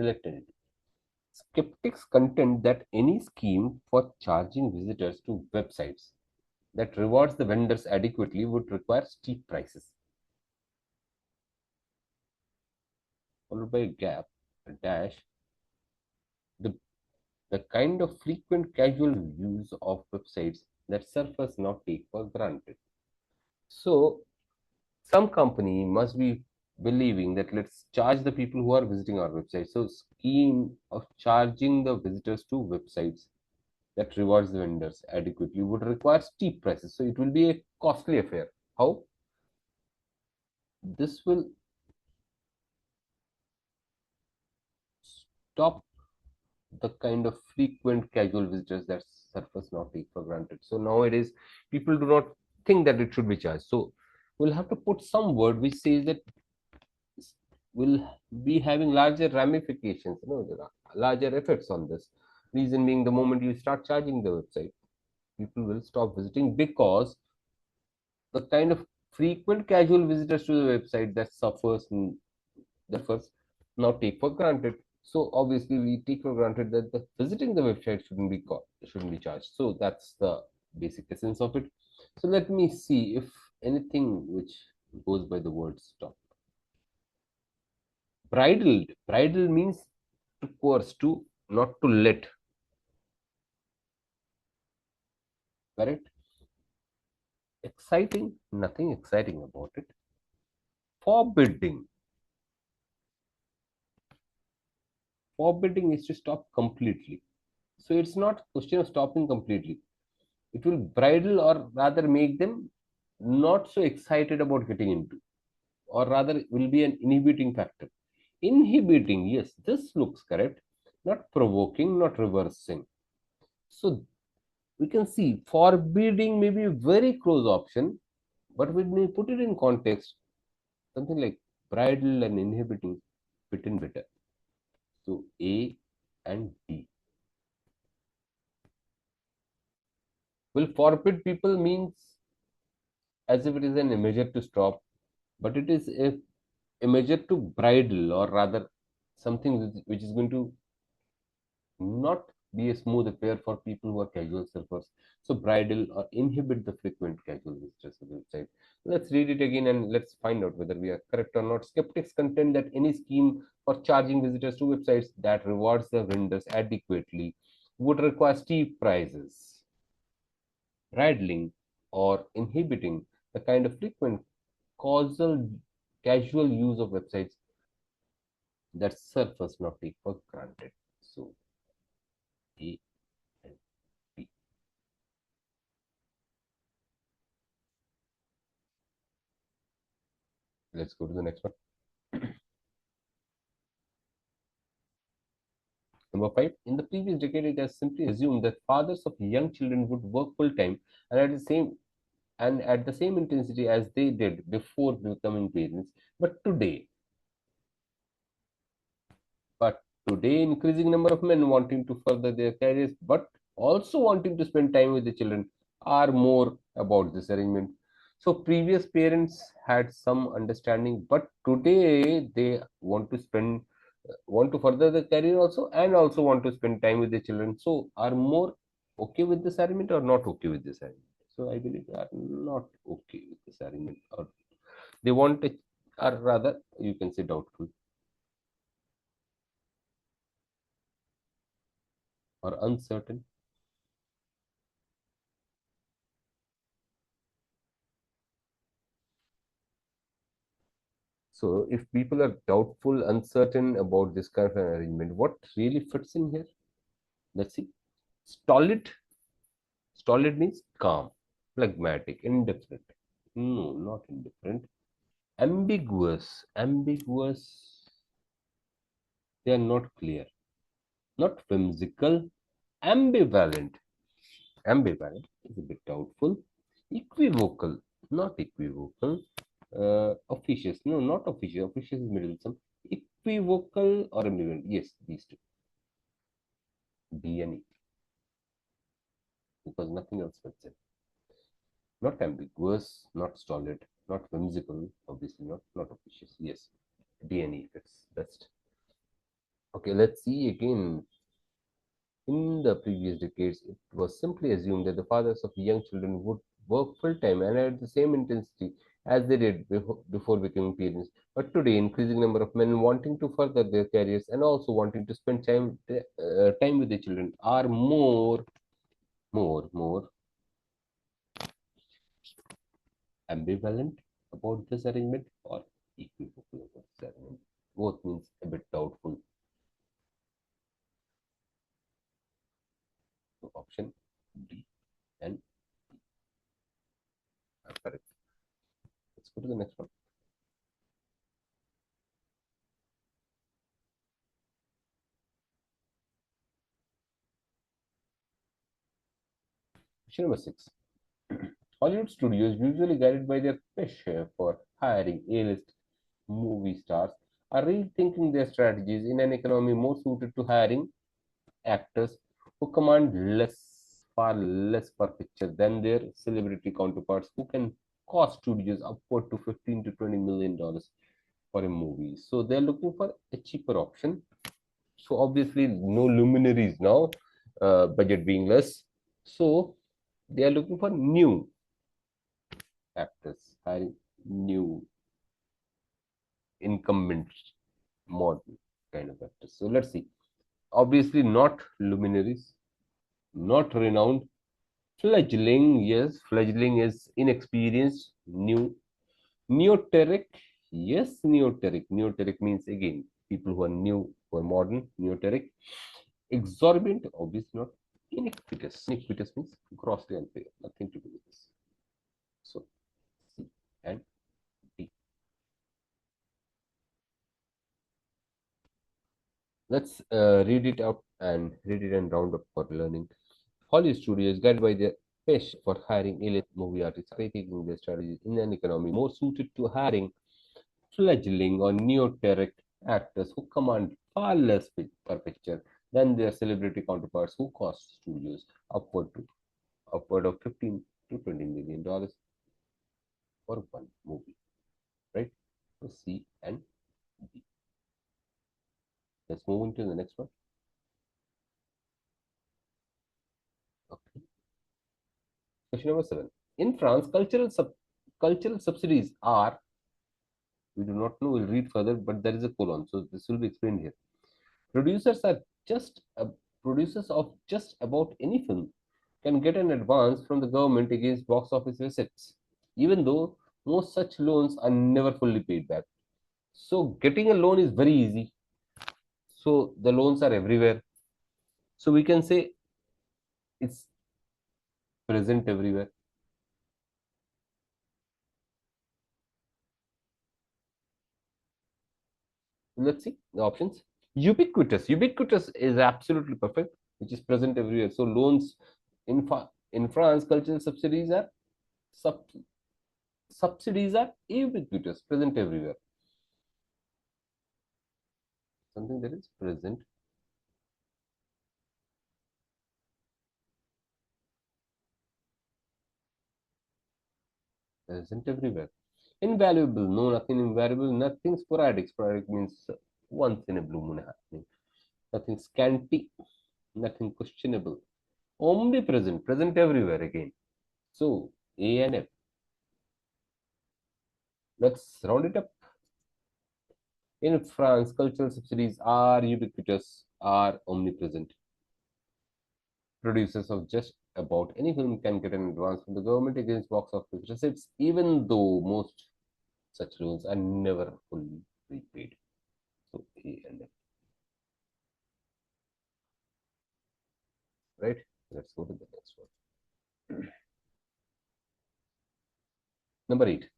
Selected it. Skeptics contend that any scheme for charging visitors to websites that rewards the vendors adequately would require steep prices. Followed by a gap, a dash, the, the kind of frequent casual use of websites that surfers now take for granted. So, some company must be believing that let's charge the people who are visiting our website. So, scheme of charging the visitors to websites that rewards the vendors adequately would require steep prices. So, it will be a costly affair. How? This will stop the kind of frequent casual visitors that surface now take for granted. So nowadays, people do not think that it should be charged. So we'll have to put some word which says that will be having larger ramifications, there are larger effects on this. Reason being, the moment you start charging the website, people will stop visiting because the kind of frequent casual visitors to the website that suffers now take for granted. So obviously we take for granted that the visiting the website shouldn't be charged. So that's the basic essence of it. So let me see if anything which goes by the word stop. Bridle means to coerce, to not to let. Correct? Exciting, nothing exciting about it. Forbidding. Forbidding is to stop completely. So it's not a question of stopping completely. It will bridle or rather make them not so excited about getting into, or rather it will be an inhibiting factor. Inhibiting, yes, this looks correct. Not provoking, not reversing. So we can see forbidding may be a very close option, but when we put it in context, something like bridle and inhibiting fit in better. So A and D. Will forbid people means as if it is an measure to stop, but it is a measure to bridle, or rather something which is going to not be a smooth affair for people who are casual surfers. So bridle or inhibit the frequent casual visitors to the website. Let's read it again and let's find out whether we are correct or not. Skeptics contend that any scheme for charging visitors to websites that rewards the vendors adequately would require steep prices. Bridling or inhibiting the kind of frequent causal casual use of websites that surface not take for granted. So A and B. Let's go to the next one. Number five. In the previous decade, it has simply assumed that fathers of young children would work full time and at the same intensity as they did before becoming parents. But today, But today, increasing number of men wanting to further their careers, but also wanting to spend time with the children, are more about this arrangement. So previous parents had some understanding, but today they want to further the career also, and also want to spend time with the children. So are more okay with this arrangement or not okay with this arrangement? So I believe they are not okay with this arrangement, or they want it, or rather you can say doubtful or uncertain. So if people are doubtful, uncertain about this kind of an arrangement, what really fits in here? Let's see. Stolid. Stolid means calm, phlegmatic, indifferent. No, not indifferent. Ambiguous. Ambiguous. They are not clear. Not whimsical. Ambivalent. Ambivalent is a bit doubtful. Equivocal. Not equivocal. Officious. No, not officious. Officious is middle. Equivocal or ambivalent. Yes, these two. D and E, because nothing else fits in. Not ambiguous, not stolid, not whimsical, obviously not officious. Yes, D and E fits best. Okay, let's see again. In the previous decades, it was simply assumed that the fathers of young children would work full time and at the same intensity as they did before becoming parents. But today, increasing number of men wanting to further their careers and also wanting to spend time with their children are more ambivalent about this arrangement or equivocal about this arrangement. Both means a bit doubtful. So option D and correct. Let's go to the next one. Question number 6. Hollywood studios, usually guided by their pressure for hiring A-list movie stars, are rethinking their strategies in an economy more suited to hiring actors who command far less per picture than their celebrity counterparts, who can cost studios upward to 15 to $20 million for a movie. So they're looking for a cheaper option. So obviously, no luminaries now, budget being less. So they are looking for new actors, hiring new incumbent model kind of actors. So let's see. Obviously, not luminaries, not renowned, fledgling. Yes, fledgling is inexperienced, new, neoteric. Yes, neoteric. Neoteric means again people who are new, who are modern, neoteric. Exorbitant, obviously not. Iniquitous. Iniquitous means grossly unfair, nothing to do with this. So C and D. Let's read it out and read it and round up for learning. Hollywood studios, guided by their passion for hiring elite movie artists, are rethinking their strategies in an economy more suited to hiring fledgling or neoteric actors who command far less per picture than their celebrity counterparts who cost studios upward of 15 to $20 million for one movie. Right? So C and D. Let's move into the next one. Okay. Question number 7. In France, cultural subsidies are, we do not know, we'll read further, but there is a colon, so this will be explained here. Producers are just producers of just about any film can get an advance from the government against box office receipts, even though most such loans are never fully paid back. So getting a loan is very easy. So the loans are everywhere. So we can say it's present everywhere. Let's see the options. Ubiquitous is absolutely perfect, which is present everywhere. So loans in France, cultural sub, subsidies are ubiquitous, present everywhere. Something that is present everywhere. Invaluable, no, nothing invaluable, nothing sporadic. Sporadic means once in a blue moon happening. Nothing scanty, nothing questionable. Omnipresent, present everywhere again. So A and F. Let's round it up. In France, cultural subsidies are ubiquitous, are omnipresent. Producers of just about any film can get an advance from the government against box office receipts, even though most such loans are never fully repaid. So A and F. Right? Let's go to the next one. Number 8.